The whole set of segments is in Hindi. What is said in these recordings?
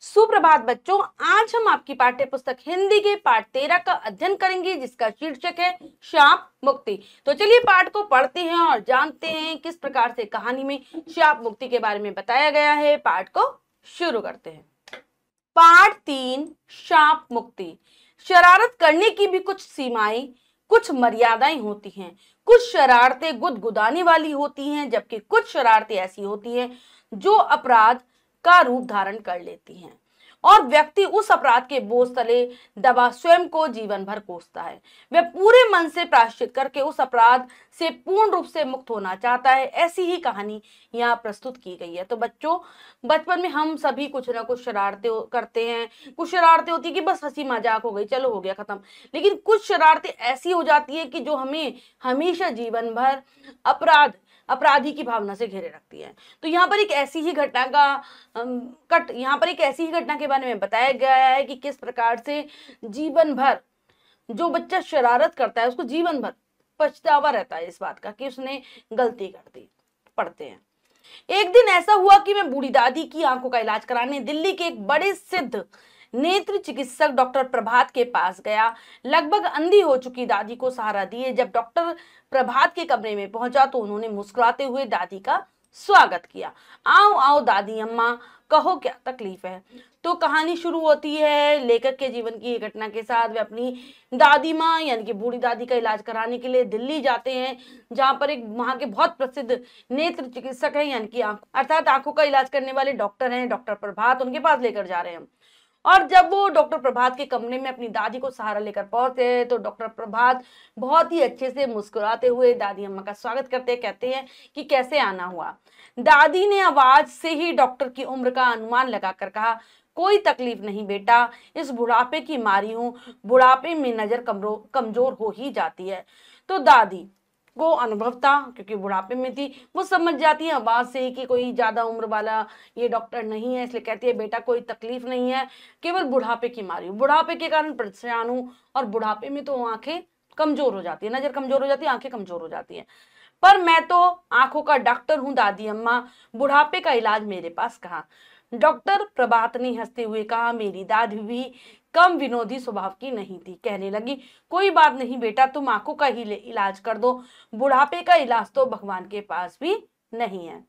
सुप्रभात बच्चों, आज हम आपकी पाठ्य पुस्तक हिंदी के पाठ 13 का अध्ययन करेंगे, जिसका शीर्षक है शाप मुक्ति। तो चलिए पाठ को पढ़ते हैं और जानते हैं किस प्रकार से कहानी में शाप मुक्ति के बारे में बताया गया है। पाठ को शुरू करते हैं। पाठ 3, शाप मुक्ति। शरारत करने की भी कुछ सीमाएं, कुछ मर्यादाएं होती हैं। कुछ शरारतें गुदगुदाने वाली होती हैं, जबकि कुछ शरारतें ऐसी होती हैं जो अपराध का रूप धारण कर लेती हैं और व्यक्ति उस अपराध के बोझ तले दबा स्वयं को जीवन भर कोसता है। वह पूरे मन से प्रायश्चित करके उस अपराध से पूर्ण रूप से मुक्त होना चाहता है। ऐसी ही कहानी यहाँ प्रस्तुत की गई है। तो बच्चों, बचपन में हम सभी कुछ ना कुछ शरारतें करते हैं। कुछ शरारतें होती है कि बस हंसी मजाक हो गई, चलो हो गया खत्म। लेकिन कुछ शरारतें ऐसी हो जाती है कि जो हमें हमेशा जीवन भर अपराधी की भावना से घेरे रखती है। तो यहाँ पर एक ऐसी ही घटना के बारे में बताया गया है कि किस प्रकार से जीवन भर जो बच्चा शरारत करता है उसको जीवन भर पछतावा रहता है इस बात का कि उसने गलती कर दी। पढ़ते हैं। एक दिन ऐसा हुआ कि मैं बूढ़ी दादी की आंखों का इलाज कराने दिल्ली के एक बड़े सिद्ध नेत्र चिकित्सक डॉक्टर प्रभात के पास गया। लगभग अंधी हो चुकी दादी को सहारा दिए जब डॉक्टर प्रभात के कमरे में पहुंचा तो उन्होंने मुस्कुराते हुए दादी का स्वागत किया। आओ आओ दादी अम्मा, कहो क्या तकलीफ है। तो कहानी शुरू होती है लेखक के जीवन की घटना के साथ। वे अपनी दादी माँ यानी कि बूढ़ी दादी का इलाज कराने के लिए दिल्ली जाते हैं, जहां पर एक वहां के बहुत प्रसिद्ध नेत्र चिकित्सक है यानी कि अर्थात आंखों का इलाज करने वाले डॉक्टर हैं, डॉक्टर प्रभात, उनके पास लेकर जा रहे हैं। और जब वो डॉक्टर प्रभात के कमरे में अपनी दादी को सहारा लेकर पहुंचे तो डॉक्टर प्रभात बहुत ही अच्छे से मुस्कुराते हुए दादी अम्मा का स्वागत करते कहते हैं कि कैसे आना हुआ। दादी ने आवाज से ही डॉक्टर की उम्र का अनुमान लगाकर कहा, कोई तकलीफ नहीं बेटा, इस बुढ़ापे की मारी हूं, बुढ़ापे में नजर कमजोर हो ही जाती है। तो दादी को अनुभव था क्योंकि बुढ़ापे में थी, वो समझ जाती है आवाज से ही कि कोई ज्यादा उम्र वाला ये डॉक्टर नहीं है, इसलिए कहती है बेटा कोई तकलीफ नहीं है, केवल बुढ़ापे की मारी हूं, बुढ़ापे के कारण परेशान हूं। और बुढ़ापे में तो आंखें कमजोर हो जाती है, नजर कमजोर हो जाती है, आंखें कमजोर हो जाती है। पर मैं तो आंखों का डॉक्टर हूं दादी अम्मा, बुढ़ापे का इलाज मेरे पास कहाँ। डॉक्टर प्रभात ने हंसते हुए कहा, मेरी दादी भी कम विनोदी स्वभाव की नहीं थी। कहने लगी, कोई बात नहीं बेटा, तुम आंखों का ही इलाज कर दो, बुढ़ापे का इलाज तो भगवान के पास भी नहीं है।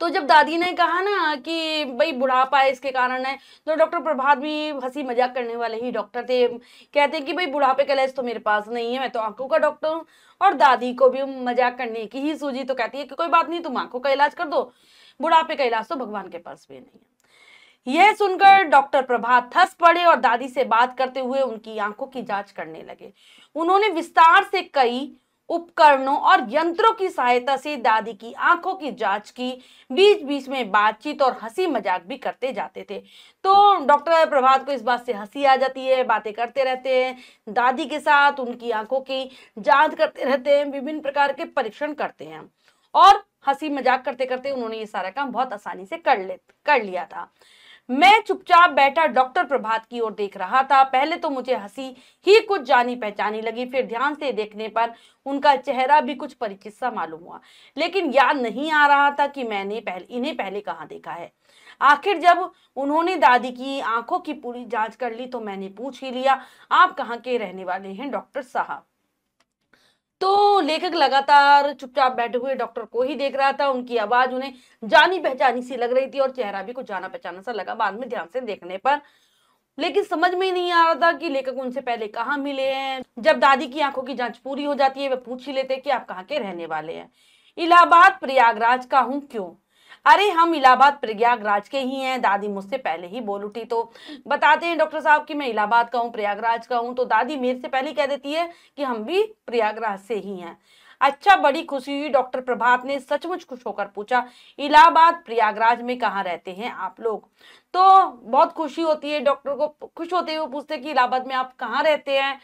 तो जब दादी ने कहा ना कि भाई बुढ़ापा है इसके कारण है, तो डॉक्टर प्रभात भी हंसी मजाक करने वाले ही डॉक्टर थे। कहते हैं कि भाई बुढ़ापे का इलाज तो मेरे पास नहीं है, मैं तो आंखों का डॉक्टर हूँ। और दादी को भी मजाक करने की ही सूझी, तो कहती है कि कोई बात नहीं, तुम आंखों का इलाज कर दो, बुढ़ापे का इलाज तो भगवान के पास भी नहीं है। यह सुनकर डॉक्टर प्रभात हंस पड़े और दादी से बात करते हुए उनकी आंखों की जांच करने लगे। उन्होंने विस्तार से कई उपकरणों और यंत्रों की सहायता से दादी की आंखों की जांच की। बीच बीच में बातचीत और हंसी मजाक भी करते जाते थे। तो डॉक्टर प्रभात को इस बात से हंसी आ जाती है, बातें करते रहते हैं दादी के साथ, उनकी आंखों की जांच करते रहते हैं, विभिन्न प्रकार के परीक्षण करते हैं और हंसी मजाक करते करते उन्होंने ये सारा काम बहुत आसानी से कर लिया था। मैं चुपचाप बैठा डॉक्टर प्रभात की ओर देख रहा था। पहले तो मुझे हंसी ही कुछ जानी पहचानी लगी, फिर ध्यान से देखने पर उनका चेहरा भी कुछ परिचित सा मालूम हुआ, लेकिन याद नहीं आ रहा था कि मैंने इन्हें पहले कहाँ देखा है। आखिर जब उन्होंने दादी की आंखों की पूरी जांच कर ली तो मैंने पूछ ही लिया, आप कहाँ के रहने वाले हैं डॉक्टर साहब। तो लेखक लगातार चुपचाप बैठे हुए डॉक्टर को ही देख रहा था। उनकी आवाज उन्हें जानी पहचानी सी लग रही थी और चेहरा भी कुछ जाना पहचाना सा लगा बाद में ध्यान से देखने पर, लेकिन समझ में ही नहीं आ रहा था कि लेखक उनसे पहले कहाँ मिले हैं। जब दादी की आंखों की जांच पूरी हो जाती है वे पूछ ही लेते कि आप कहाँ के रहने वाले हैं। इलाहाबाद प्रयागराज का हूँ। क्यों? अरे हम इलाहाबाद प्रयागराज के ही हैं, दादी मुझसे पहले ही बोल उठी। तो बताते हैं डॉक्टर साहब कि मैं इलाहाबाद का हूँ, प्रयागराज का हूँ। तो दादी मेरे से पहले कह देती है कि हम भी प्रयागराज से ही हैं। अच्छा, बड़ी खुशी हुई। डॉक्टर प्रभात ने सचमुच खुश होकर पूछा, इलाहाबाद प्रयागराज में कहाँ रहते हैं आप लोग? तो बहुत खुशी होती है डॉक्टर को, खुश होते हुए पूछते कि इलाहाबाद में आप कहाँ रहते हैं।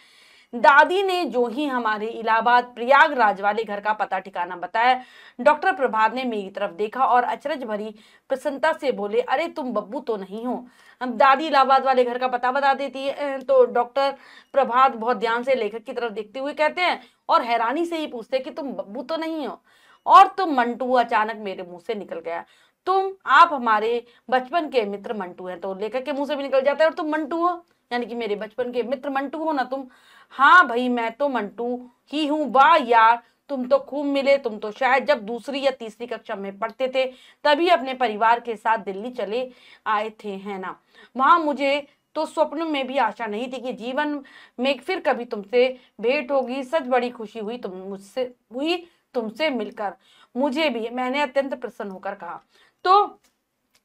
दादी ने जो ही हमारे इलाहाबाद प्रयागराज वाले घर का पता ठिकाना बताया, डॉक्टर प्रभात ने मेरी तरफ देखा और अचरज भरी प्रसन्नता से बोले, अरे तुम बब्बू तो नहीं हो? अब दादी इलाहाबाद वाले घर का पता बता देती है। तो डॉक्टर प्रभात बहुत ध्यान से लेखक की तरफ देखते हुए कहते हैं और हैरानी से ही पूछते कि तुम बब्बू तो नहीं हो? और तुम मंटू? अचानक मेरे मुंह से निकल गया। आप हमारे बचपन के मित्र मंटू हैं। तो लेखक के मुंह से भी निकल जाता है और तुम मंटू हो, यानी कि मेरे बचपन के मित्र मंटू हो ना तुम। हाँ भाई मैं तो मंटू ही हूँ। वाह यार, तुम तो खूब मिले। तुम तो शायद जब दूसरी या तीसरी कक्षा में पढ़ते थे तभी अपने परिवार के साथ दिल्ली चले आए थे, है ना। वहां मुझे तो स्वप्न में भी आशा नहीं थी कि जीवन में फिर कभी तुमसे भेंट होगी। सच बड़ी खुशी हुई तुमसे मिलकर। मुझे भी, मैंने अत्यंत प्रसन्न होकर कहा। तो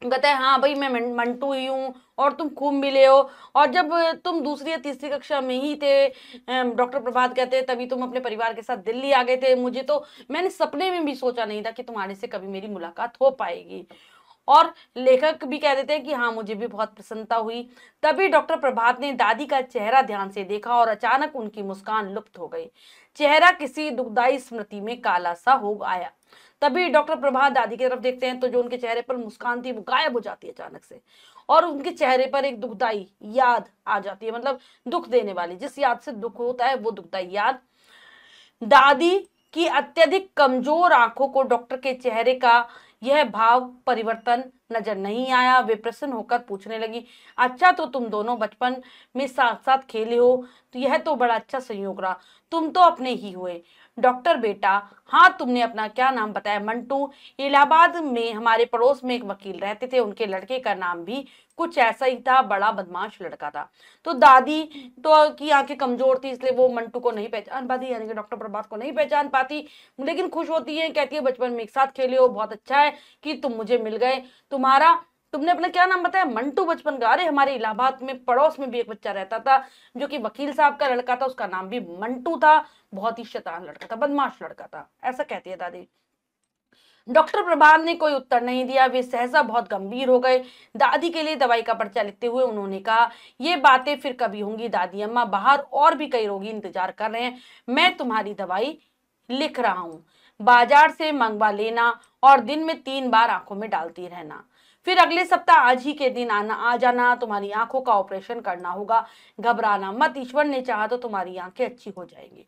कहता है हाँ भाई मैं मंटू ही हूँ और तुम खूब मिले हो। और जब तुम दूसरी या तीसरी कक्षा में ही थे, डॉक्टर प्रभात कहते हैं, तभी तुम अपने परिवार के साथ दिल्ली आ गए थे। मुझे तो, मैंने सपने में भी सोचा नहीं था कि तुम्हारे से कभी मेरी मुलाकात हो पाएगी। और लेखक भी कह देते हैं कि हाँ मुझे भी बहुत प्रसन्नता हुई। तभी डॉक्टर प्रभात ने दादी का चेहरा ध्यान से देखा और अचानक उनकी मुस्कान लुप्त हो गई। चेहरा किसी दुखदाई स्मृति में काला सा हो आया। तभी डॉक्टर प्रभात दादी की तरफ देखते हैं तो जो उनके चेहरे पर मुस्कान थी वो गायब हो जाती है अचानक से, और उनके चेहरे पर एक दुखदाई याद आ जाती है, मतलब दुख देने वाली, जिस याद से दुख होता है वो दुखदाई याद। दादी की अत्यधिक कमजोर आंखों को डॉक्टर के चेहरे का यह भाव परिवर्तन नजर नहीं आया। वे प्रसन्न होकर पूछने लगी, अच्छा तो तुम दोनों बचपन में साथ साथ खेले हो, तो यह तो बड़ा अच्छा संयोग रहा। तुम तो अपने ही हुए। डॉक्टर बेटा, हाँ तुमने अपना क्या नाम बताया? मंटू। इलाहाबाद में हमारे पड़ोस में एक वकील रहते थे, उनके लड़के का नाम भी कुछ ऐसा ही था, बड़ा बदमाश लड़का था। तो दादी तो की आंखें कमजोर थी इसलिए वो मंटू को नहीं पहचान पाती, यानी कि डॉक्टर प्रभात को नहीं पहचान पाती, लेकिन खुश होती है, कहती है बचपन में एक साथ खेले हो, बहुत अच्छा है कि तुम मुझे मिल गए। तुमने अपना क्या नाम बताया? मंटू बचपन का। अरे हमारे इलाहाबाद में पड़ोस में भी एक बच्चा रहता था जो कि वकील साहब का लड़का था, उसका नाम भी मंटू था, बहुत ही शैतान लड़का था, बदमाश लड़का था, ऐसा कहती है दादी। डॉक्टर प्रभात ने कोई उत्तर नहीं दिया, वे सहसा बहुत गंभीर हो गए। दादी के लिए दवाई का पर्चा लिखते हुए उन्होंने कहा, ये बातें फिर कभी होंगी दादी अम्मा, बाहर और भी कई रोगी इंतजार कर रहे हैं, मैं तुम्हारी दवाई लिख रहा हूँ, बाजार से मंगवा लेना और दिन में 3 बार आंखों में डालती रहना। फिर अगले सप्ताह आज ही के दिन आ जाना, तुम्हारी आंखों का ऑपरेशन करना होगा, घबराना मत, ईश्वर ने चाहा तो तुम्हारी आंखें अच्छी हो जाएंगी।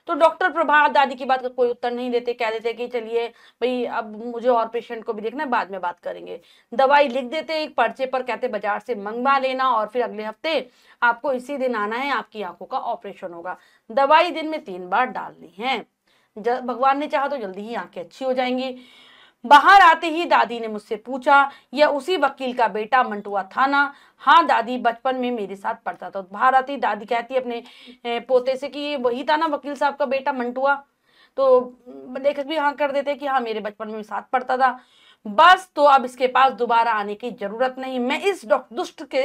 तो डॉक्टर प्रभात दादी की बात का कोई उत्तर नहीं देते, कह देते कि चलिए भाई अब मुझे और पेशेंट को भी देखना है, बाद में बात करेंगे। दवाई लिख देते एक पर्चे पर, कहते बाजार से मंगवा लेना और फिर अगले हफ्ते आपको इसी दिन आना है, आपकी आंखों का ऑपरेशन होगा, दवाई दिन में 3 बार डालनी है, भगवान ने चाहा तो जल्दी ही आंखें अच्छी हो जाएंगी। बाहर आते ही दादी ने मुझसे पूछा, यह उसी वकील का बेटा मंटुआ था ना? हाँ दादी, बचपन में मेरे साथ पढ़ता था। बाहर आती दादी कहती है अपने पोते से कि ये वही था ना वकील साहब का बेटा मंटुआ? तो लेखक भी हाँ कर देते कि हाँ मेरे बचपन में साथ पढ़ता था। बस तो अब इसके पास दोबारा आने की जरूरत नहीं, मैं इस दुष्ट के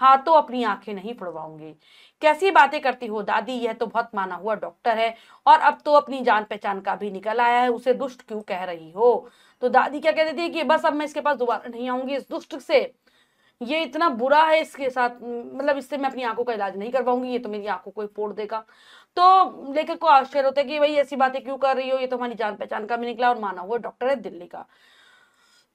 हाथों अपनी आंखें नहीं फुड़वाऊंगी। कैसी बातें करती हो दादी, यह तो बहुत माना हुआ डॉक्टर है और अब तो अपनी जान पहचान का भी निकल आया है, उसे दुष्ट क्यों कह रही हो? तो दादी क्या कह देती है कि बस अब मैं इसके पास दोबारा नहीं आऊंगी, इस दुष्ट से, ये इतना बुरा है इसके साथ, मतलब इससे मैं अपनी आंखों का इलाज नहीं करवाऊंगी, ये तो मेरी आंखों को ही फोड़ देगा। तो लेखक को आश्चर्य होता है कि भाई ऐसी बातें क्यों कर रही हो, ये तो हमारी जान पहचान का भी निकला और माना हुआ डॉक्टर है दिल्ली का।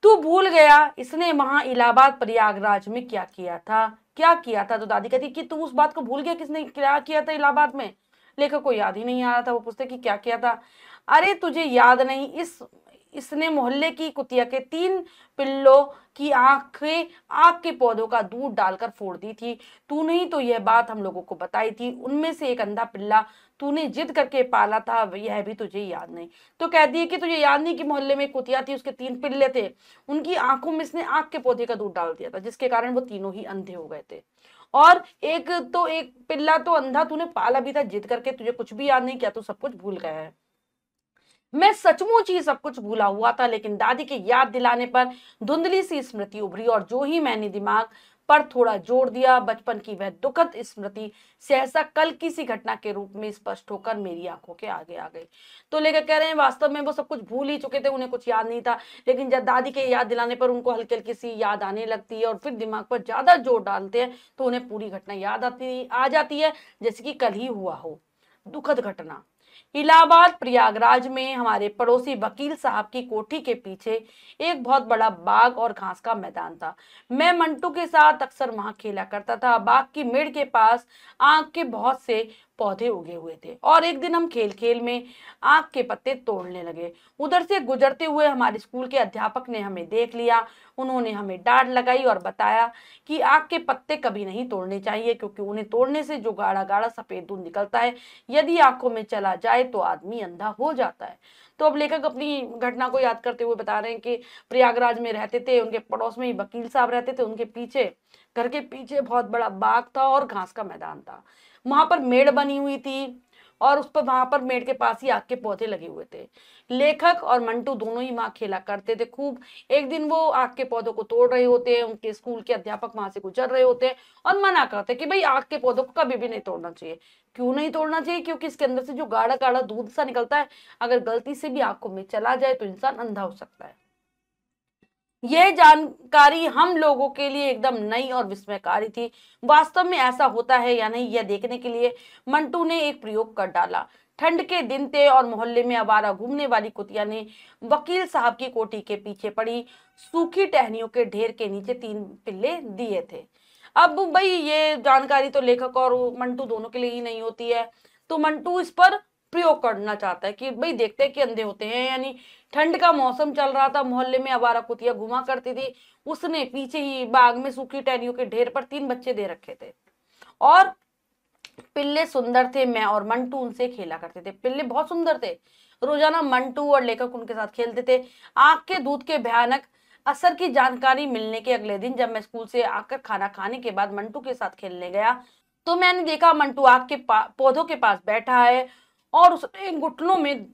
तू भूल गया इसने वहां इलाहाबाद प्रयागराज में क्या किया था? क्या किया था? तो दादी कहती कि तू उस बात को भूल गया, किसने क्या किया था इलाहाबाद में? लेखक को याद ही नहीं आ रहा था, वो पूछते कि क्या किया था? अरे तुझे याद नहीं, इसने मोहल्ले की कुतिया के 3 पिल्लों की आंखें आग के पौधों का दूध डालकर फोड़ दी थी। तूने ही तो यह बात हम लोगों को बताई थी, उनमें से एक अंधा पिल्ला तूने जिद करके पाला था, यह भी तुझे याद नहीं? तो कह दिए कि तुझे याद नहीं कि मोहल्ले में कुतिया थी, उसके 3 पिल्ले थे, उनकी आंखों में इसने आग के पौधे का दूध डाल दिया था, जिसके कारण वो तीनों ही अंधे हो गए थे। और एक पिल्ला तो अंधा तूने पाला भी था जिद करके, तुझे कुछ भी याद नहीं, क्या तू सब कुछ भूल गया है? मैं सचमुच ही सब कुछ भूला हुआ था, लेकिन दादी के याद दिलाने पर धुंधली सी स्मृति उभरी और जो ही मैंने दिमाग पर थोड़ा जोर दिया, बचपन की वह दुखद स्मृति सहसा कल की सी घटना के रूप में स्पष्ट होकर मेरी आंखों के आगे आ गई। तो लेकर कह रहे हैं वास्तव में वो सब कुछ भूल ही चुके थे, उन्हें कुछ याद नहीं था, लेकिन जब दादी के याद दिलाने पर उनको हल्की हल्की सी याद आने लगती है और फिर दिमाग पर ज्यादा जोर डालते हैं तो उन्हें पूरी घटना याद आ जाती है, जैसे कि कल ही हुआ हो। दुखद घटना। इलाहाबाद प्रयागराज में हमारे पड़ोसी वकील साहब की कोठी के पीछे एक बहुत बड़ा बाग और घास का मैदान था। मैं मंटू के साथ अक्सर वहां खेला करता था। बाग की मेड़ के पास आग के बहुत से पौधे उगे हुए थे और एक दिन हम खेल खेल में आक के पत्ते तोड़ने लगे। उधर से गुजरते हुए हमारे स्कूल के अध्यापक ने हमें देख लिया। उन्होंने हमें डांट लगाई और बताया कि आक के पत्ते कभी नहीं तोड़ने चाहिए, क्योंकि उन्हें तोड़ने से जो गाढ़ा गाढ़ा सफेद दूध निकलता है यदि आंखों में चला जाए तो आदमी अंधा हो जाता है। तो अब लेखक अपनी घटना को याद करते हुए बता रहे हैं कि प्रयागराज में रहते थे, उनके पड़ोस में ही वकील साहब रहते थे। उनके पीछे, घर के पीछे बहुत बड़ा बाग था और घास का मैदान था। वहां पर मेड़ बनी हुई थी और उस पर, वहां पर मेड़ के पास ही आक के पौधे लगे हुए थे। लेखक और मंटू दोनों ही वहां खेला करते थे खूब। एक दिन वो आक के पौधों को तोड़ रहे होते हैं, उनके स्कूल के अध्यापक वहां से गुजर रहे होते हैं और मना करते कि भाई आक के पौधों को कभी भी नहीं तोड़ना चाहिए। क्यों नहीं तोड़ना चाहिए? क्योंकि इसके अंदर से जो गाढ़ा गाढ़ा दूध सा निकलता है, अगर गलती से भी आंखों में चला जाए तो इंसान अंधा हो सकता है। यह जानकारी हम लोगों के लिए एकदम नई और विस्मयकारी थी। वास्तव में ऐसा होता है या नहीं, यह देखने के लिए मंटू ने एक प्रयोग कर डाला। ठंड के दिन थे और मोहल्ले में आवारा घूमने वाली कुतिया ने वकील साहब की कोठी के पीछे पड़ी सूखी टहनियों के ढेर के नीचे 3 पिल्ले दिए थे। अब भाई ये जानकारी तो लेखक और मंटू दोनों के लिए ही नहीं होती है, तो मंटू इस पर प्रयोग करना चाहता है कि भाई देखते हैं कि अंधे होते हैं। यानी ठंड का मौसम चल रहा था, मोहल्ले में आवारा कुतिया घुमा करती थी। उसने पीछे ही बाग में सूखी टहनियों के ढेर पर 3 बच्चे दे रखे थे और पिल्ले सुंदर थे। मैं और मंटू उनसे खेला करते थे। पिल्ले बहुत सुंदर थे। रोजाना मंटू और लेखक उनके साथ खेलते थे। आग के दूध के भयानक असर की जानकारी मिलने के अगले दिन जब मैं स्कूल से आकर खाना खाने के बाद मंटू के साथ खेलने गया तो मैंने देखा मंटू आग के पौधों के पास बैठा है और उसने घुटनों में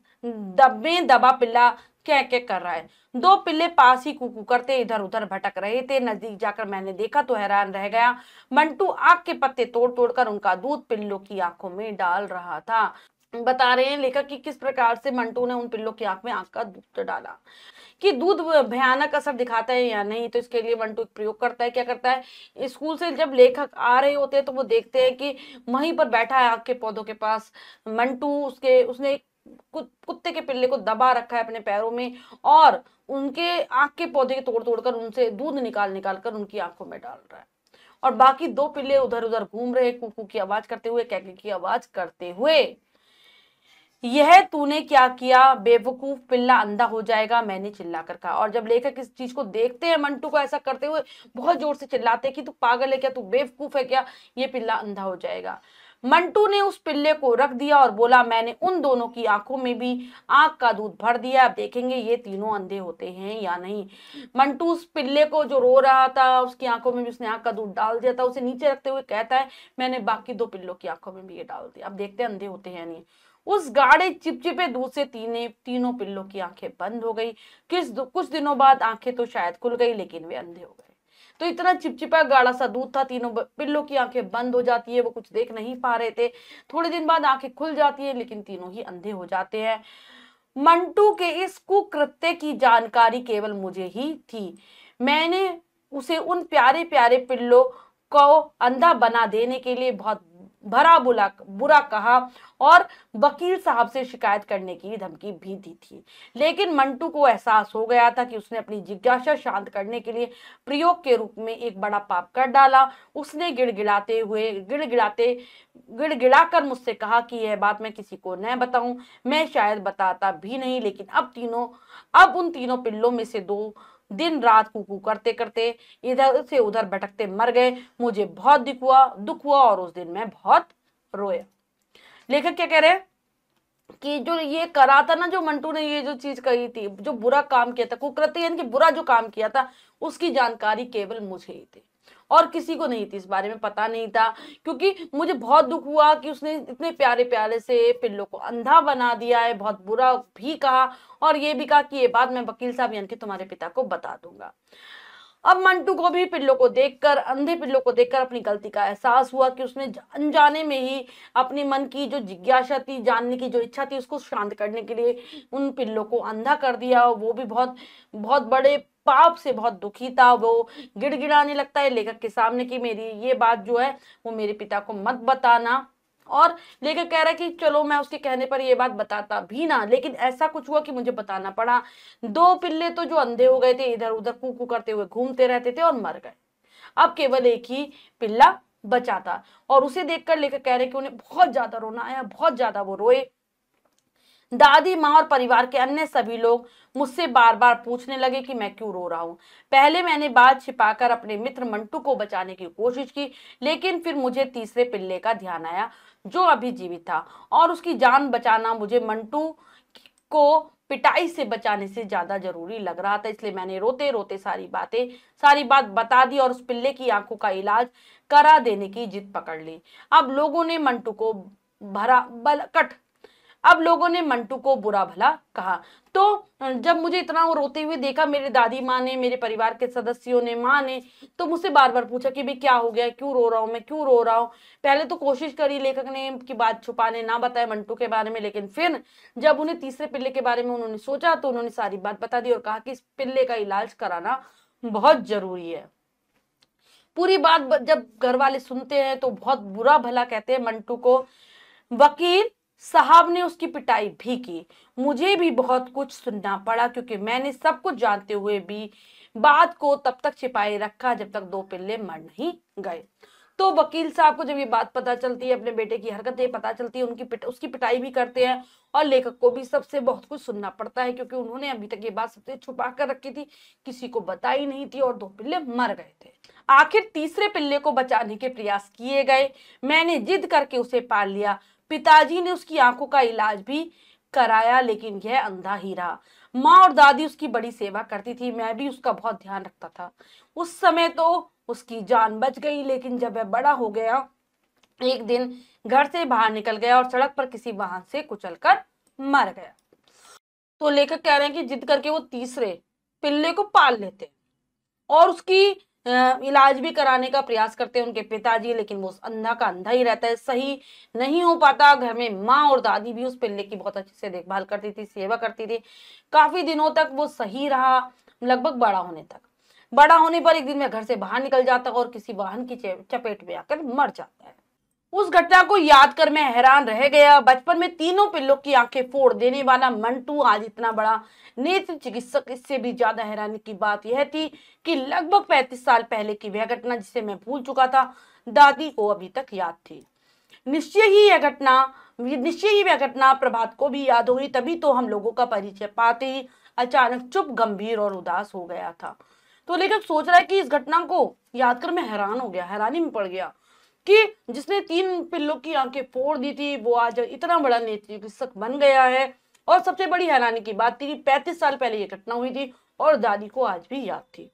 दबा पिल्ला क्या क्या कर रहा है। 2 पिल्ले पास ही कूकू करते इधर उधर भटक रहे थे। नजदीक जाकर मैंने देखा तो हैरान रह गया। मंटू आग के पत्ते तोड़ तोड़ कर उनका दूध पिल्लों की आंखों में डाल रहा था। बता रहे हैं लेखक कि किस प्रकार से मंटू ने उन पिल्लों की आंख में आग का दूध डाला। कि दूध भयानक असर दिखाता है या नहीं, तो इसके लिए मंटू एक प्रयोग करता है। क्या करता है, स्कूल से जब लेखक आ रहे होते हैं तो वो देखते हैं कि वहीं पर बैठा है आग के पौधों के पास मंटू। उसने कुत्ते के पिल्ले को दबा रखा है अपने पैरों में और उनके आंख के पौधे तोड़ तोड़ कर उनसे दूध निकाल निकाल कर उनकी आंखों में डाल रहा है। और बाकी 2 पिल्ले उधर उधर घूम रहे, कुकू की आवाज करते हुए, कैके की आवाज करते हुए। यह तूने क्या किया बेवकूफ, पिल्ला अंधा हो जाएगा, मैंने चिल्लाकर कहा। और जब लेखक इस चीज को देखते हैं मंटू को ऐसा करते हुए, बहुत जोर से चिल्लाते हैं कि तू पागल है क्या, तू बेवकूफ है क्या, ये पिल्ला अंधा हो जाएगा। मंटू ने उस पिल्ले को रख दिया और बोला, मैंने उन दोनों की आंखों में भी आंख का दूध भर दिया, अब देखेंगे ये तीनों अंधे होते हैं या नहीं। मंटू उस पिल्ले को जो रो रहा था उसकी आंखों में भी उसने आंख का दूध डाल दिया था, उसे नीचे रखते हुए कहता है, मैंने बाकी 2 पिल्लों की आंखों में भी ये डाल दिया, अब देखते हैं अंधे होते हैं या नहीं। उस गाढ़े चिपचिपे दूध से तीनों पिल्लों की आंखें बंद हो गई। कुछ दिनों बाद आंखें तो शायद खुल गई, लेकिन वे अंधे हो गए। तो इतना चिपचिपा गाढ़ा सा दूध था, तीनों पिल्लों की आंखें बंद हो जाती है, वो कुछ देख नहीं पा रहे थे। थोड़े दिन बाद आंखें खुल जाती है, लेकिन तीनों ही अंधे हो जाते हैं। मंटू के इस कुकृत्य की जानकारी केवल मुझे ही थी। मैंने उसे उन प्यारे प्यारे पिल्लों को अंधा बना देने के लिए बहुत बुरा कहा और वकील साहब से शिकायत करने की धमकी भी दी थी। लेकिन मंटू को एहसास हो गया था कि उसने अपनी जिज्ञासा शांत करने के लिए प्रयोग के रूप में एक बड़ा पाप कर डाला। उसने गिड़गिड़ाकर मुझसे कहा कि यह बात मैं किसी को न बताऊं। मैं शायद बताता भी नहीं, लेकिन अब उन तीनों पिल्लों में से 2 दिन रात कुकू करते करते इधर से उधर भटकते मर गए। मुझे बहुत दुख हुआ और उस दिन मैं बहुत रोया। लेखक क्या कह रहे हैं कि जो ये करा था ना, जो मंटू ने ये जो चीज कही थी, जो बुरा काम किया था, कुकृत्य यानी कि बुरा जो काम किया था, उसकी जानकारी केवल मुझे ही थी और किसी को नहीं थी, इस बारे में पता नहीं था। क्योंकि मुझे बहुत दुख हुआ कि उसने इतने प्यारे प्यारे से पिल्लों को अंधा बना दिया है, बहुत बुरा भी कहा और ये भी कहा कि ये बात मैं वकील साहब यानी कि तुम्हारे पिता को बता दूंगा। अब मंटू को भी पिल्लों को देखकर, अंधे पिल्लों को देखकर अपनी गलती का एहसास हुआ कि उसने अनजाने में ही अपनी मन की जो जिज्ञासा थी, जानने की जो इच्छा थी, उसको शांत करने के लिए उन पिल्लों को अंधा कर दिया। वो भी बहुत बहुत बड़े पाप से बहुत दुखी था। वो गिड़गिड़ाने लगता है लेखक के सामने कि मेरी ये बात जो है वो मेरे पिता को मत बताना। और लेखक कह रहा है कि चलो मैं उसके कहने पर ये बात बताता भी ना, लेकिन ऐसा कुछ हुआ कि मुझे बताना पड़ा। 2 पिल्ले तो जो अंधे हो गए थे, इधर उधर कू करते हुए घूमते रहते थे और मर गए। अब केवल एक ही पिल्ला बचा था। और उसे देखकर लेखक कह रहे कि उन्हें बहुत ज्यादा रोना आया, बहुत ज्यादा वो रोए। दादी माँ और परिवार के अन्य सभी लोग मुझसे बार बार पूछने लगे कि मैं क्यों रो रहा हूँ। पहले मैंने बात छिपाकर अपने मित्र मंटू को बचाने की कोशिश की, लेकिन फिर मुझे तीसरे पिल्ले का ध्यान आया जो अभी जीवित था, और उसकी जान बचाना मुझे मंटू को पिटाई से बचाने से ज्यादा जरूरी लग रहा था। इसलिए मैंने रोते रोते सारी बात बता दी और उस पिल्ले की आंखों का इलाज करा देने की जिद पकड़ ली। अब लोगों ने मंटू को भरा बलकट अब लोगों ने मंटू को बुरा भला कहा। तो जब मुझे इतना वो रोते हुए देखा, मेरे दादी माँ ने, मेरे परिवार के सदस्यों ने, माँ ने, तो मुझसे बार बार पूछा कि भाई क्या हो गया, क्यों रो रहा हूँ, मैं क्यों रो रहा हूँ। पहले तो कोशिश करी लेखक ने कि बात छुपाने, ना बताए मंटू के बारे में, लेकिन फिर जब उन्हें तीसरे पिल्ले के बारे में उन्होंने सोचा तो उन्होंने सारी बात बता दी और कहा कि इस पिल्ले का इलाज कराना बहुत जरूरी है। पूरी बात जब घर वाले सुनते हैं तो बहुत बुरा भला कहते हैं मंटू को। वकील साहब ने उसकी पिटाई भी की। मुझे भी बहुत कुछ सुनना पड़ा क्योंकि मैंने सब कुछ जानते हुए भी बात को तब तक छिपाए रखा जब तक 2 पिल्ले मर नहीं गए। तो वकील साहब को जब ये बात पता चलती है, अपने बेटे की हरकतें पता चलती है, उसकी पिटाई भी करते हैं, और लेखक को भी सबसे बहुत कुछ सुनना पड़ता है क्योंकि उन्होंने अभी तक ये बात सबसे छुपा कर रखी थी, किसी को बताई नहीं थी, और 2 पिल्ले मर गए थे। आखिर तीसरे पिल्ले को बचाने के प्रयास किए गए। मैंने जिद करके उसे पाल लिया। पिताजी ने उसकी आंखों का इलाज भी कराया, लेकिन यह अंधा ही रहा। माँ और दादी उसकी बड़ी सेवा करती थी, मैं भी उसका बहुत ध्यान रखता था। उस समय तो उसकी जान बच गई, लेकिन जब वह बड़ा हो गया, एक दिन घर से बाहर निकल गया और सड़क पर किसी वाहन से कुचलकर मर गया। तो लेखक कह रहे हैं कि जिद करके वो तीसरे पिल्ले को पाल लेते हैं और उसकी इलाज भी कराने का प्रयास करते हैं उनके पिताजी, लेकिन वो अंधा का अंधा ही रहता है, सही नहीं हो पाता। घर में माँ और दादी भी उस पिल्ले की बहुत अच्छे से देखभाल करती थी, सेवा करती थी। काफी दिनों तक वो सही रहा, लगभग बड़ा होने तक। बड़ा होने पर एक दिन वह घर से बाहर निकल जाता है और किसी वाहन की चपेट में आकर मर जाता है। उस घटना को याद कर मैं हैरान रह गया। बचपन में तीनों पिल्लों की आंखें फोड़ देने वाला मंटू आज इतना बड़ा नेत्र चिकित्सक। इससे भी ज्यादा हैरानी की बात यह थी कि लगभग 35 साल पहले की वह घटना, जिसे मैं भूल चुका था, दादी को अभी तक याद थी। निश्चय ही वह घटना प्रभात को भी याद हुई। तभी तो हम लोगों का परिचय पाते ही अचानक चुप, गंभीर और उदास हो गया था। तो लेखक सोच रहा है कि इस घटना को याद कर मैं हैरान हो गया, हैरानी में पड़ गया कि जिसने 3 पिल्लों की आंखें फोड़ दी थी वो आज इतना बड़ा नेत्र चिकित्सक बन गया है। और सबसे बड़ी हैरानी की बात थी कि 35 साल पहले ये घटना हुई थी और दादी को आज भी याद थी।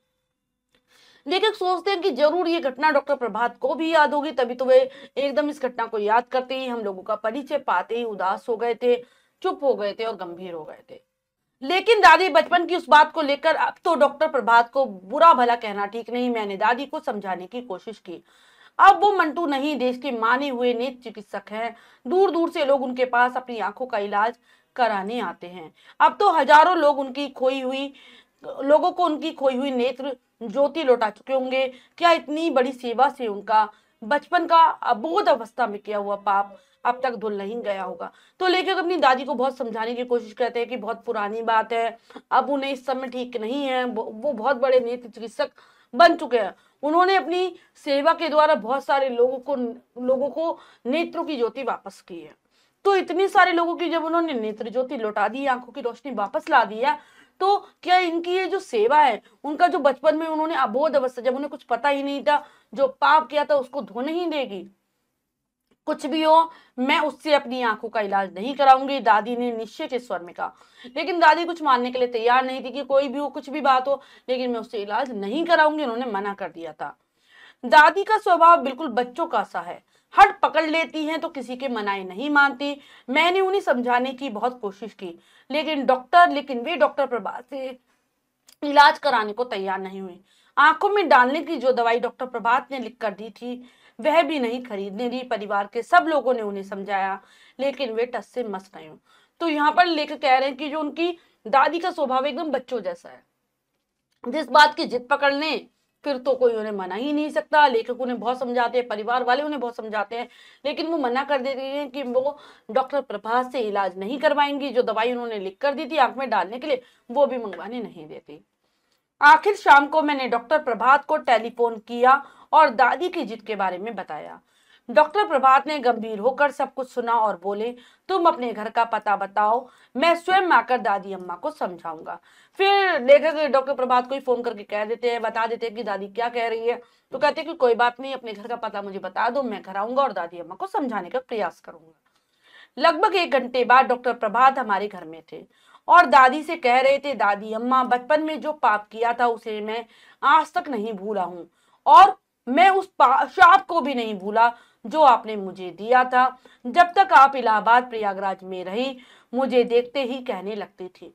लेखक सोचते हैं कि जरूर ये घटना डॉक्टर प्रभात को भी याद होगी, तभी तो वे एकदम इस घटना को याद करते ही, हम लोगों का परिचय पाते ही उदास हो गए थे, चुप हो गए थे और गंभीर हो गए थे। लेकिन दादी बचपन की उस बात को लेकर अब तो डॉक्टर प्रभात को बुरा भला कहना ठीक नहीं। मैंने दादी को समझाने की कोशिश की। अब वो मंटू नहीं, देश के माने हुए नेत्र चिकित्सक हैं। दूर दूर से लोग उनके पास अपनी आंखों का इलाज कराने आते हैं। अब तो हजारों लोग लोगों को उनकी खोई हुई नेत्र ज्योति लौटा चुके होंगे। क्या इतनी बड़ी सेवा से उनका बचपन का अबोध अवस्था में किया हुआ पाप अब तक धुल नहीं गया होगा। तो लेखक अपनी दादी को बहुत समझाने की कोशिश करते हैं कि बहुत पुरानी बात है, अब उन्हें इस समय ठीक नहीं है, वो बहुत बड़े नेत्र चिकित्सक बन चुके हैं। उन्होंने अपनी सेवा के द्वारा बहुत सारे लोगों को नेत्रों की ज्योति वापस की है। तो इतने सारे लोगों की जब उन्होंने नेत्र ज्योति लौटा दी, आंखों की रोशनी वापस ला दी है, तो क्या इनकी ये जो सेवा है, उनका जो बचपन में उन्होंने अबोध अवस्था, जब उन्हें कुछ पता ही नहीं था, जो पाप किया था उसको धो नहीं देगी? कुछ भी हो, मैं उससे अपनी आंखों का इलाज नहीं कराऊंगी, दादी ने निश्चय के स्वर में कहा। लेकिन दादी कुछ मानने के लिए तैयार नहीं थी कि कोई भी हो, कुछ भी बात हो, लेकिन मैं उससे इलाज नहीं कराऊंगी, उन्होंने मना कर दिया था। दादी का स्वभाव बिल्कुल बच्चों का सा है, हट पकड़ लेती हैं तो किसी के मनाए नहीं मानती। मैंने उन्हें समझाने की बहुत कोशिश की, लेकिन वे डॉक्टर प्रभात से इलाज कराने को तैयार नहीं हुई। आंखों में डालने की जो दवाई डॉक्टर प्रभात ने लिख कर दी थी वह भी नहीं खरीदने दी। परिवार के सब लोगों ने उन्हें समझाया, लेकिन वे टस से मस नहीं हुए। तो यहाँ पर लेकर कह रहे हैं कि जो उनकी दादी का स्वभाव एकदम बच्चों जैसा है, जिस बात की जिद पकड़ लें फिर तो कोई उन्हें मना ही नहीं सकता। लेखक उन्हें बहुत समझाते हैं, परिवार वाले उन्हें बहुत समझाते हैं, लेकिन वो मना कर देते हैं कि वो डॉक्टर प्रभात से इलाज नहीं करवाएंगी। जो दवाई उन्होंने लिख कर दी थी आंख में डालने के लिए, वो भी मंगवाने नहीं देती। आखिर शाम को मैंने डॉक्टर प्रभात को टेलीफोन किया और दादी की जिद के बारे में बताया। डॉक्टर प्रभात ने गंभीर होकर सब कुछ सुना और बोले, तुम अपने घर का पता बताओ, मैं स्वयं आकर दादी अम्मा को समझाऊंगा। फिर लेखक डॉक्टर प्रभात को ही फोन करके कह देते हैं, बता देते हैं कि दादी क्या कह रही है। तो कहते हैं कि कोई बात नहीं, अपने घर का पता मुझे बता दो, मैं घर आऊंगा और दादी अम्मा को समझाने का प्रयास करूंगा। लगभग 1 घंटे बाद डॉक्टर प्रभात हमारे घर में थे और दादी से कह रहे थे, दादी अम्मा, बचपन में जो पाप किया था उसे मैं आज तक नहीं भूला हूँ और मैं उस शाप को भी नहीं भूला जो आपने मुझे दिया था। जब तक आप इलाहाबाद प्रयागराज में रही, मुझे देखते ही कहने लगती थी।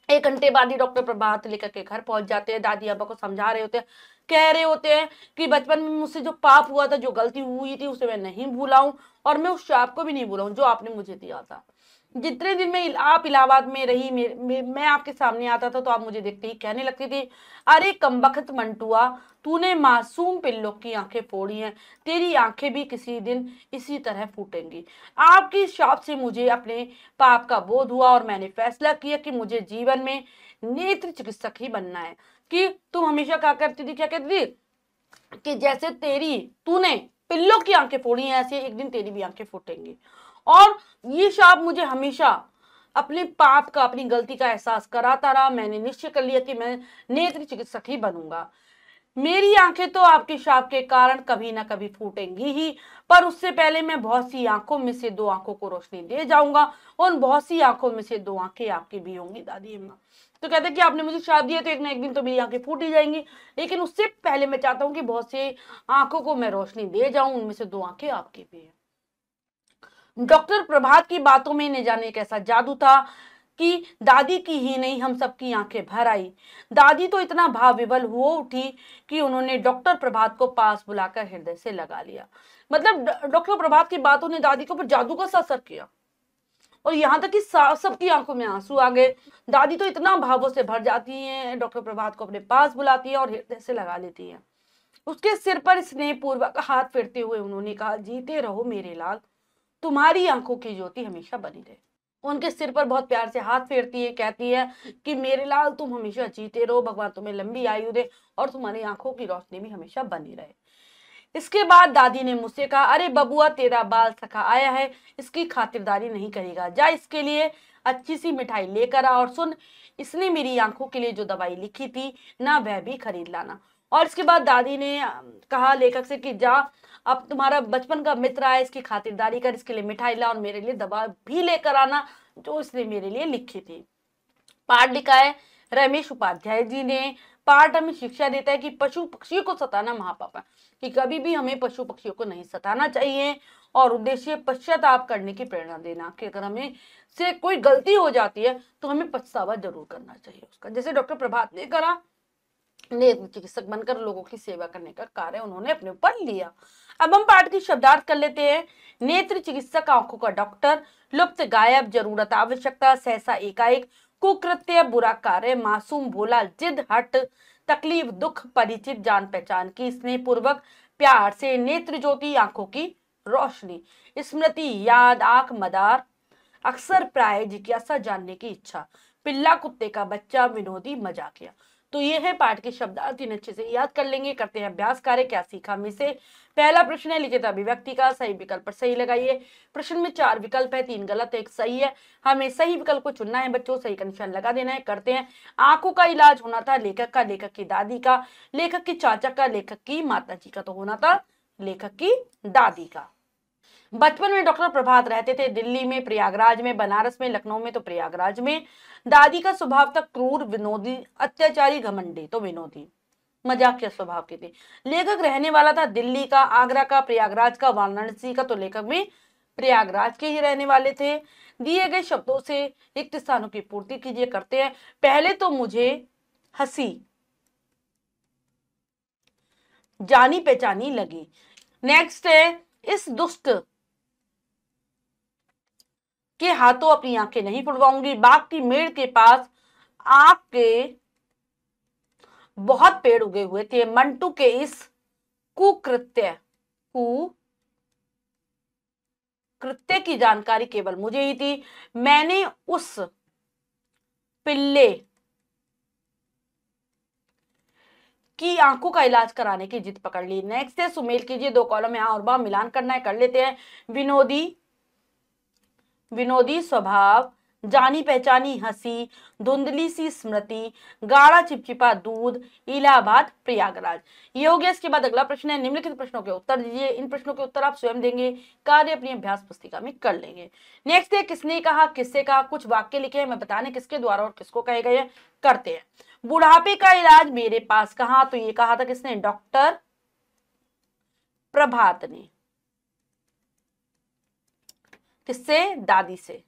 1 घंटे बाद ही डॉक्टर प्रभात लेकर के घर पहुंच जाते हैं। दादी अब्बा को समझा रहे होते हैं, कह रहे होते हैं कि बचपन में मुझसे जो पाप हुआ था, जो गलती हुई थी, उसे मैं नहीं भूला हूं और मैं उस शाप को भी नहीं भूला हूं जो आपने मुझे दिया था। जितने दिन में आप इलाहाबाद में रही, मैं आपके सामने आता था तो आप मुझे देखते ही कहने लगती थी, अरे कमबख्त मंटुआ, तूने मासूम पिल्लों की आंखें फोड़ी हैं, तेरी आंखें भी किसी दिन इसी तरह फूटेंगी। आपकी शाप से मुझे अपने पाप का बोध हुआ और मैंने फैसला किया कि मुझे जीवन में नेत्र चिकित्सक ही बनना है। कि तुम हमेशा क्या करती थी, क्या कहती थी कि जैसे तूने पिल्लों की आंखें फोड़ी हैं, ऐसे एक दिन तेरी भी आंखें फूटेंगी। और ये शाप मुझे हमेशा अपने पाप का, अपनी गलती का एहसास कराता रहा। मैंने निश्चय कर लिया कि मैं नेत्र चिकित्सक ही बनूंगा। मेरी आंखें तो आपके शाप के कारण कभी ना कभी फूटेंगी ही, पर उससे पहले मैं बहुत सी आंखों में से 2 आंखों को रोशनी दे जाऊंगा। उन बहुत सी आंखों में से 2 आंखें आपकी भी होंगी दादी अम्मा। तो कहते कि आपने मुझे शाप दिया तो एक ना एक दिन तो मेरी आंखें फूट ही जाएंगी, लेकिन उससे पहले मैं चाहता हूँ कि बहुत से आंखों को मैं रोशनी दे जाऊं, उनमें से 2 आंखें आपकी भी है। डॉक्टर प्रभात की बातों में न जाने कैसा जादू था कि दादी की ही नहीं, हम सबकी आंखें भर आई। दादी तो इतना भाव विवल हो उठी कि उन्होंने डॉक्टर प्रभात को पास बुलाकर हृदय से लगा लिया। मतलब डॉक्टर प्रभात की बातों ने दादी के ऊपर जादू का सा असर किया और यहाँ तक कि सबकी आंखों में आंसू आ गए। दादी तो इतना भावों से भर जाती हैं, डॉक्टर प्रभात को अपने पास बुलाती है और हृदय से लगा लेती है। उसके सिर पर स्नेह पूर्वक हाथ फेरते हुए उन्होंने कहा, जीते रहो मेरे लाल, तुम्हारी आंखों की ज्योति हमेशा बनी रहे। उनके सिर पर बहुत प्यार से हाथ फेरती है, कहती है कि मेरे लाल, तुम हमेशा जीते रहो, भगवान तुम्हें लंबी आयु दे और तुम्हारी आंखों की रोशनी भी हमेशा बनी रहे। इसके बाद दादी ने मुझसे कहा, अरे बबुआ, तेरा बाल सखा आया है, इसकी खातिरदारी नहीं करेगा, जा इसके लिए अच्छी सी मिठाई लेकर आ और सुन, इसने मेरी आंखों के लिए जो दवाई लिखी थी ना, वह भी खरीद लाना। और इसके बाद दादी ने कहा लेखक से कि जा, अब तुम्हारा बचपन का मित्र आया, इसकी खातिरदारी कर, इसके लिए मिठाई ला और मेरे लिए दवा भी लेकर आना जो इसने मेरे लिए लिखी थी। पाठ लिखा है रमेश उपाध्याय जी ने। पाठ हमें शिक्षा देता है कि पशु पक्षियों को सताना महापाप है, कि कभी भी हमें पशु पक्षियों को नहीं सताना चाहिए और उद्देश्य पश्चाताप करने की प्रेरणा देना, कि अगर हमें से कोई गलती हो जाती है तो हमें पछतावा जरूर करना चाहिए उसका, जैसे डॉक्टर प्रभात ने करा। नेत्र चिकित्सक बनकर लोगों की सेवा करने का कार्य उन्होंने अपने ऊपर लिया। अब हम पाठ की शब्दार्थ कर लेते हैं। नेत्र चिकित्सक, आंखों का डॉक्टर, लुप्त गायब, जरूरत आवश्यकता, सहसा एकाएक, कुकृत्य, बुरा कार्य, मासूम भोला, जिद हट, तकलीफ दुख, परिचित, जान पहचान की, स्नेह पूर्वक, प्यार से, नेत्र ज्योति, आंखों की रोशनी, स्मृति, याद, आंख मदार, अक्सर प्राय, जिज्ञासा, जानने की इच्छा, पिल्ला, कुत्ते का बच्चा, विनोदी, मजाकिया। तो ये है पाठ के शब्दार्थ, इन अच्छे से याद कर लेंगे। करते हैं अभ्यास कार्य, क्या सीखा हम इसे। पहला प्रश्न है लिखित अभिव्यक्ति का, सही विकल्प पर सही लगाइए। प्रश्न में 4 विकल्प है, 3 गलत, 1 सही है। हमें सही विकल्प को चुनना है बच्चों, सही का निशान लगा देना है। करते हैं। आंखों का इलाज होना था लेखक का, लेखक की दादी का, लेखक की चाचा का, लेखक की माता जी का, तो होना था लेखक की दादी का। बचपन में डॉक्टर प्रभात रहते थे दिल्ली में, प्रयागराज में, बनारस में, लखनऊ में, तो प्रयागराज में। दादी का स्वभाव था क्रूर, विनोदी, अत्याचारी, घमंडी, तो विनोदी, मजाकिया स्वभाव की थी। लेखक रहने वाला था दिल्ली का, आगरा का, प्रयागराज का, वाराणसी का, तो लेखक भी प्रयागराज के ही रहने वाले थे। दिए गए शब्दों से रिक्त स्थानों की पूर्ति कीजिए। करते हैं। पहले तो मुझे हंसी जानी पहचानी लगी। नेक्स्ट है, इस दुष्ट के हाथों अपनी आंखें नहीं फुड़वाऊंगी। बाघ की मेड़ के पास आग के बहुत पेड़ उगे हुए थे। मंटू के इस कुकृत्य की जानकारी केवल मुझे ही थी। मैंने उस पिल्ले की आंखों का इलाज कराने की जिद पकड़ ली। नेक्स्ट है सुमेल कीजिए, 2 कॉलम में आ और बा मिलान करना है, कर लेते हैं। विनोदी स्वभाव, जानी पहचानी हंसी, धुंधली सी स्मृति, गाढ़ा चिपचिपा दूध, इलाहाबाद प्रयागराज। ये हो गया। इसके बाद अगला प्रश्न है, निम्नलिखित प्रश्नों के उत्तर दीजिए। इन प्रश्नों के उत्तर आप स्वयं देंगे, कार्य अपनी अभ्यास पुस्तिका में कर लेंगे। नेक्स्ट है किसने कहा, किससे कहा। कुछ वाक्य लिखे हैं, मैं बताने किसके द्वारा और किसको कहे गए हैं, करते हैं। बुढ़ापे का इलाज मेरे पास कहा, तो ये कहा था किसने, डॉक्टर प्रभात ने। किससे, दादी से।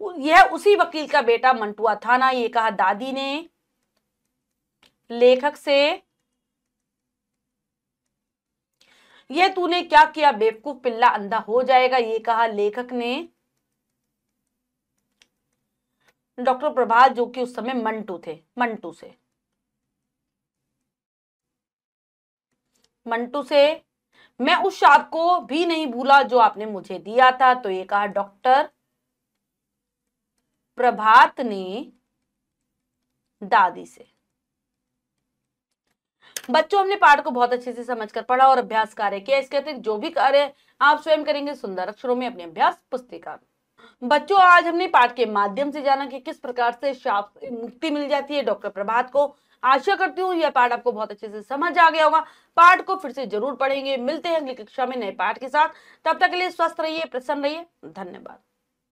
यह उसी वकील का बेटा मंटुआ था ना, ये कहा दादी ने। लेखक से, यह तूने क्या किया बेवकूफ, पिल्ला अंधा हो जाएगा, ये कहा लेखक ने डॉक्टर प्रभात, जो कि उस समय मंटू थे, मंटू से। मैं उस शाप को भी नहीं भूला जो आपने मुझे दिया था, तो ये कहा डॉक्टर प्रभात ने दादी से। बच्चों, हमने पाठ को बहुत अच्छे से समझकर पढ़ा और अभ्यास कार्य किया। इसके अतिरिक्त जो भी कार्य आप स्वयं करेंगे सुंदर अक्षरों में अपनी अभ्यास पुस्तिका। बच्चों, आज हमने पाठ के माध्यम से जाना कि किस प्रकार से शाप से मुक्ति मिल जाती है डॉक्टर प्रभात को। आशा करती हूँ यह पाठ आपको बहुत अच्छे से समझ आ गया होगा। पाठ को फिर से जरूर पढ़ेंगे। मिलते हैं अगली कक्षा में नए पाठ के साथ। तब तक के लिए स्वस्थ रहिए, प्रसन्न रहिए। धन्यवाद।